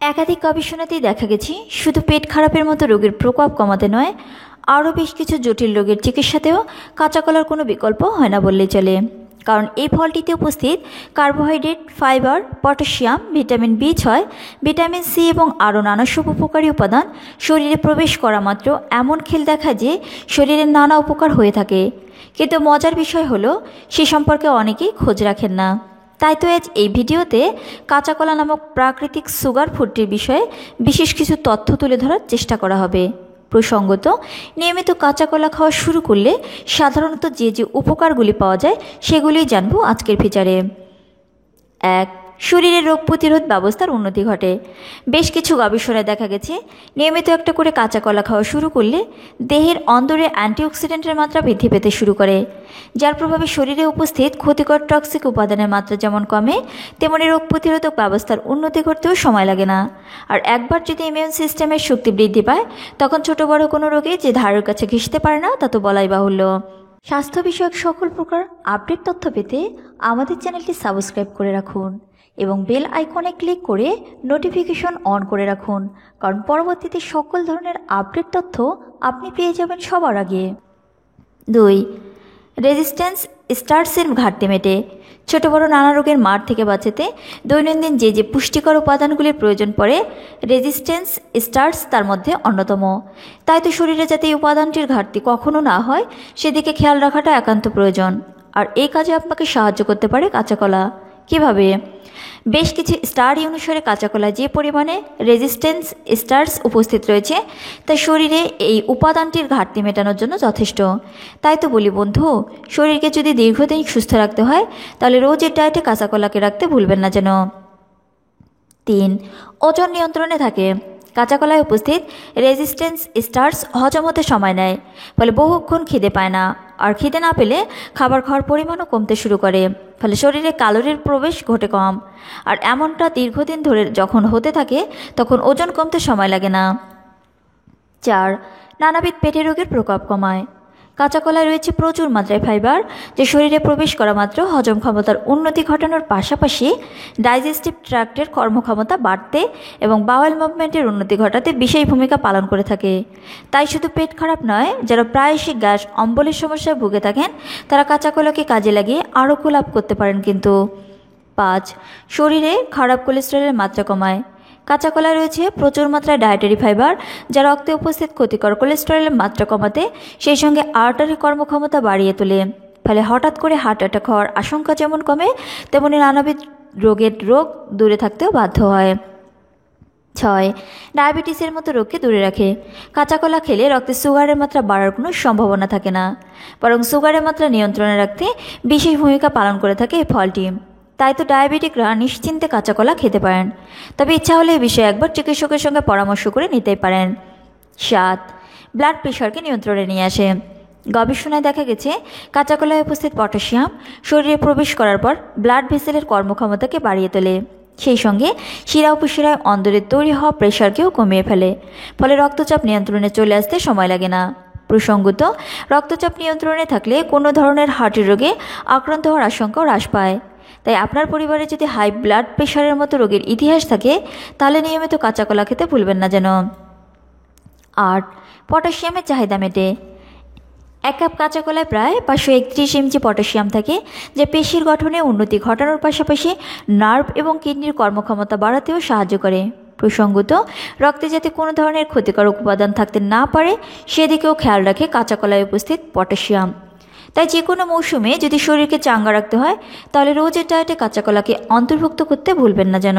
একাধিক গবেষণাতেই দেখা গেছে শুধু পেট খারাপের মতো রোগের প্রকোপ কমাতে নয়, আরও বেশ কিছু জটিল রোগের চিকিৎসাতেও কাঁচা কলার কোনো বিকল্প হয় না বললেই চলে। কারণ এই ফলটিতে উপস্থিত carbohydrate, fibre, potassium, vitamin B, vitamin C এবং আরও নানা উপকারী উপাদান শরীরে প্রবেশ করা মাত্র এমন খেল দেখায় যে শরীরের নানা উপকার হয়ে থাকে। কিন্তু মজার বিষয় হলো সে সম্পর্কে অনেকেই খোঁজ রাখেন না। তাই তো আজ এই ভিডিওতে কাঁচা কলা নামক প্রাকৃতিক সুগার ফুডটির বিষয়ে বিশেষ কিছু তথ্য তুলে ধরার চেষ্টা করা হবে। প্রসঙ্গত, নিয়মিত কাঁচা কলা খাওয়া শুরু করলে সাধারণত যে উপকারগুলি পাওয়া যায় সেগুলিই জানব আজকের ফিচারে। 1. শরীরের রোগ প্রতিরোধ ব্যবস্থার উন্নতি ঘটে। বেশ কিছু গবেষণায় দেখা গেছে নিয়মিত একটা করে কাঁচা কলা খাওয়া শুরু করলে দেহের অন্দরে অ্যান্টিঅক্সিডেন্টের মাত্রা বৃদ্ধি পেতে শুরু করে, যার প্রভাবে শরীরে উপস্থিত ক্ষতিকর টক্সিক উপাদানের মাত্রা যেমন কমে, তেমনি রোগ প্রতিরোধক ব্যবস্থার উন্নতি করতেও সময় লাগে না। আর একবার যদি ইমিউন সিস্টেমের শক্তি বৃদ্ধি পায়, তখন ছোট বড় কোনো রোগে যে ধারের কাছে ঘেঁষতে পারে না তা তো বলাই বাহুল্য। স্বাস্থ্য বিষয়ক সকল প্রকার আপডেট তথ্য পেতে আমাদের চ্যানেলটি সাবস্ক্রাইব করে রাখুন এবং বেল আইকনে ক্লিক করে নোটিফিকেশন অন করে রাখুন, কারণ পরবর্তীতে সকল ধরনের আপডেট তথ্য আপনি পেয়ে যাবেন সবার আগে। 2. রেজিস্ট্যান্স স্টার্সের ঘাটতি মেটে। ছোট বড় নানা রোগের মার থেকে বাঁচাতে দৈনন্দিন যে পুষ্টিকর উপাদানগুলির প্রয়োজন পড়ে, রেজিস্ট্যান্স স্টার্স তার মধ্যে অন্যতম। তাই তো শরীরে যাতে এই উপাদানটির ঘাটতি কখনো না হয় সেদিকে খেয়াল রাখাটা একান্ত প্রয়োজন। আর এই কাজে আপনাকে সাহায্য করতে পারে কাঁচা কলা। কীভাবে? বেশ কিছু স্টাডি অনুসারে কাঁচা কলায় যে পরিমাণে রেজিস্ট্যান্স স্টার্স উপস্থিত রয়েছে তা শরীরে এই উপাদানটির ঘাটতি মেটানোর জন্য যথেষ্ট। তাই তো বলি বন্ধু, শরীরকে যদি দীর্ঘদিন সুস্থ রাখতে হয় তাহলে রোজের ডায়েটে কাঁচা কলাকে রাখতে ভুলবেন না যেন। 3. ওজন নিয়ন্ত্রণে থাকে। কাঁচা কলায় উপস্থিত রেজিস্ট্যান্স স্টার্স হজম হতে সময় নেয়, ফলে বহুক্ষণ খিদে পায় না, আর খিদে না পেলে খাবার খাওয়ার পরিমাণও কমতে শুরু করে, ফলে শরীরে ক্যালোরির প্রবেশ ঘটে কম। আর এমনটা দীর্ঘদিন ধরে যখন হতে থাকে তখন ওজন কমতে সময় লাগে না। 4. নানাবিধ পেটের রোগের প্রকোপ কমায়। কাঁচা কলায় রয়েছে প্রচুর মাত্রায় ফাইবার, যে শরীরে প্রবেশ করা মাত্র হজম ক্ষমতার উন্নতি ঘটানোর পাশাপাশি ডাইজেস্টিভ ট্র্যাক্টের কর্মক্ষমতা বাড়তে এবং বাওয়েল মুভমেন্টের উন্নতি ঘটাতে বিশেষ ভূমিকা পালন করে থাকে। তাই শুধু পেট খারাপ নয়, যারা প্রায়শই গ্যাস অম্বলের সমস্যায় ভুগে থাকেন তারা কাঁচা কলাকে কাজে লাগিয়ে আরোগ্য লাভ করতে পারেন কিন্তু। 5. শরীরে খারাপ কোলেস্টেরলের মাত্রা কমায়। কাঁচা কলায় রয়েছে প্রচুর মাত্রায় ডায়েটারি ফাইবার, যা রক্তে উপস্থিত ক্ষতিকর কোলেস্টেরলের মাত্রা কমাতে, সেই সঙ্গে আর্টারি কর্মক্ষমতা বাড়িয়ে তোলে, ফলে হঠাৎ করে হার্ট অ্যাটাক হওয়ার আশঙ্কা যেমন কমে, তেমনি নানাবিধ রোগ দূরে থাকতেও বাধ্য হয়। 6. ডায়াবেটিসের মতো রোগকে দূরে রাখে। কাঁচা কলা খেলে রক্তে সুগারের মাত্রা বাড়ার কোনো সম্ভাবনা থাকে না, বরং সুগারের মাত্রা নিয়ন্ত্রণে রাখতে বিশেষ ভূমিকা পালন করে থাকে এই ফলটি। তাই তো ডায়াবেটিকরা নিশ্চিন্তে কাঁচা কলা খেতে পারেন, তবে ইচ্ছা হলে এই বিষয়ে একবার চিকিৎসকের সঙ্গে পরামর্শ করে নিতেই পারেন। 7. ব্লাড প্রেশারকে নিয়ন্ত্রণে নিয়ে আসে। গবেষণায় দেখা গেছে কাঁচা কলায় উপস্থিত পটাশিয়াম শরীরে প্রবেশ করার পর ব্লাড ভেসেলের কর্মক্ষমতাকে বাড়িয়ে তোলে, সেই সঙ্গে শিরা উপশিরায় অন্দরে তৈরি হওয়া প্রেশারকেও কমিয়ে ফেলে, ফলে রক্তচাপ নিয়ন্ত্রণে চলে আসতে সময় লাগে না। প্রসঙ্গত, রক্তচাপ নিয়ন্ত্রণে থাকলে কোনো ধরনের হার্টের রোগে আক্রান্ত হওয়ার আশঙ্কাও হ্রাস পায়। তাই আপনার পরিবারে যদি হাই ব্লাড প্রেশারের মতো রোগের ইতিহাস থাকে তাহলে নিয়মিত কাঁচা কলা খেতে ভুলবেন না যেন। 8. পটাশিয়ামের চাহিদা মেটে। 1 কাপ কাঁচা কলায় প্রায় 531 mg পটাশিয়াম থাকে, যা পেশির গঠনে উন্নতি ঘটানোর পাশাপাশি নার্ভ এবং কিডনির কর্মক্ষমতা বাড়াতেও সাহায্য করে। প্রসঙ্গত, রক্তে যাতে কোনো ধরনের ক্ষতিকারক উপাদান থাকতে না পারে সেদিকেও খেয়াল রাখে কাঁচা কলায় উপস্থিত পটাশিয়াম। তাই যে কোনো মৌসুমে যদি শরীরকে চাঙ্গা রাখতে হয় তাহলে রোজের ডায়েটে কাঁচা কলাকে অন্তর্ভুক্ত করতে ভুলবেন না যেন।